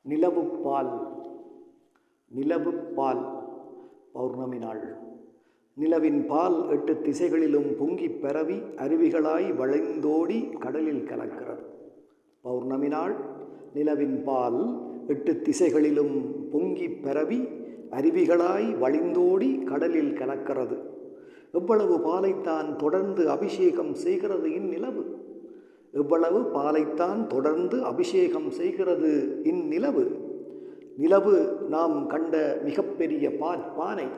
நிலவுப்பால். நிலவுப்பால் பௌர்ணமி நாள். நிலவின் பால் 8 திசைகளிலும் பொங்கிப் பரவி அருவிகளாய் வளைந்தோடி கடலில் கலக்கிறது. பௌர்ணமி நாள் நிலவின் பால் 8 திசைகளிலும் பொங்கிப் பரவி அருவிகளாய் வழிந்தோடி கடலில் கலக்கிறது. எவ்வளவு பாலைத்தான் தொடர்ந்து அபிஷேகம் செய்கிறது இந்நிலவு. எவ்வளவு பாலைத்தான் தொடர்ந்து அபிஷேகம் செய்கிறது இந்நிலவு. நிலவு நாம் கண்ட மிகப்பெரிய பானை.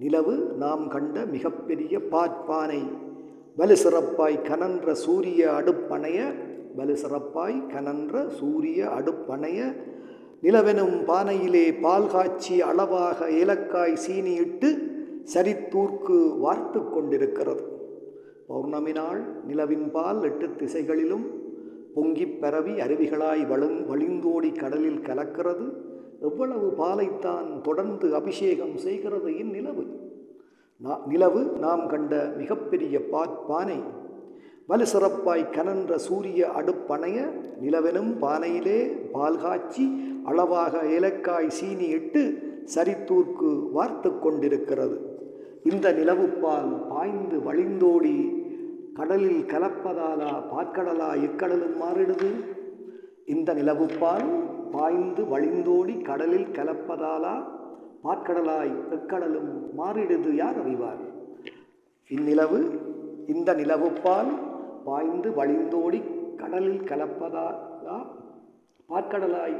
நிலவு நாம் கண்ட மிகப்பெரிய பானை. வலு சிறப்பாய் கனன்ற சூரிய அடுப்பணைய வலுசிறப்பாய் கனன்ற சூரிய அடுப்பணைய நிலவெனும் பானையிலே பால் காய்ச்சி அளவாக ஏலக்காய் சீனியிட்டு சரித்தூர்க்கு வார்த்து கொண்டிருக்கிறது. பௌர்ணமி நாள் நிலவின் பால் 8 திசைகளிலும் பொங்கிப் பரவி அருவிகளாய் வழிந்தோடி கடலில் கலக்கிறது. எவ்வளவு பாலைத்தான் தொடர்ந்து அபிஷேகம் செய்கிறது இந்நிலவு. நிலவு நாம் கண்ட மிகப்பெரிய பானை. வலு சிறப்பாய் கனன்ற சூரிய அடுப்பணைய நிலவெனும் பானையிலே பால் காய்ச்சி அளவாக ஏலக்காய் சீனி இட்டு சரித்தூர்க்கு வார்த்து கொண்டிருக்கிறது. இந்த நிலவுப்பால் பாய்ந்து வழிந்தோடி கடலில் கலப்பதாலா பாற்கடலா எக்கடலும் மாறிடுது. இந்த நிலவுப்பால் பாய்ந்து வழிந்தோடி கடலில் கலப்பதாலா பாற்கடலாய் எக்கடலும் மாறிடுது யார் அறிவார்? இந்த நிலவுப்பால் பாய்ந்து வழிந்தோடி கடலில் கலப்பதாலா பாற்கடலாய்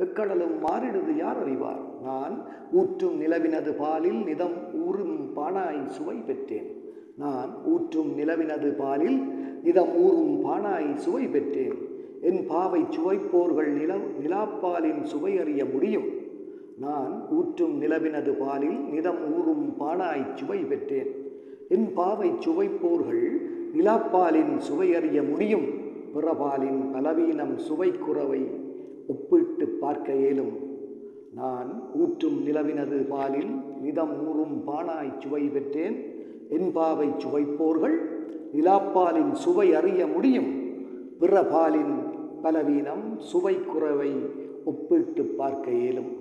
எக்கடலும் மாறிடுது யார் அறிவார்? நான் ஊற்றும் நிலவினது பாலில் நிதம் ஊறும் பானாய் சுவை பெற்றேன். நான் ஊற்றும் நிலவினது பாலில் நிதம் ஊறும் பானாய் சுவை பெற்றேன். என் பாவை சுவைப்போர்கள் நிலாப்பாலின் சுவை அறிய முடியும். நான் ஊற்றும் நிலவினது பாலில் நிதம் ஊறும் பானாய் சுவை பெற்றேன். என் பாவை சுவைப்போர்கள் நிலாப்பாலின் சுவை அறிய முடியும். பிறபாலின் பலவீனம் சுவை குறவை ஒப்பிட்டு பார்க்க இயலும். நான் ஊற்றும் நிலவினது பாலில் நிதம் ஊறும் பானாய் சுவை பெற்றேன். என் பாவை சுவைப்போர்கள் நிலாப்பாலின் சுவை அறிய முடியும். பிற பாலின் பலவீனம் சுவை குறவை ஒப்பிட்டு பார்க்க இயலும்.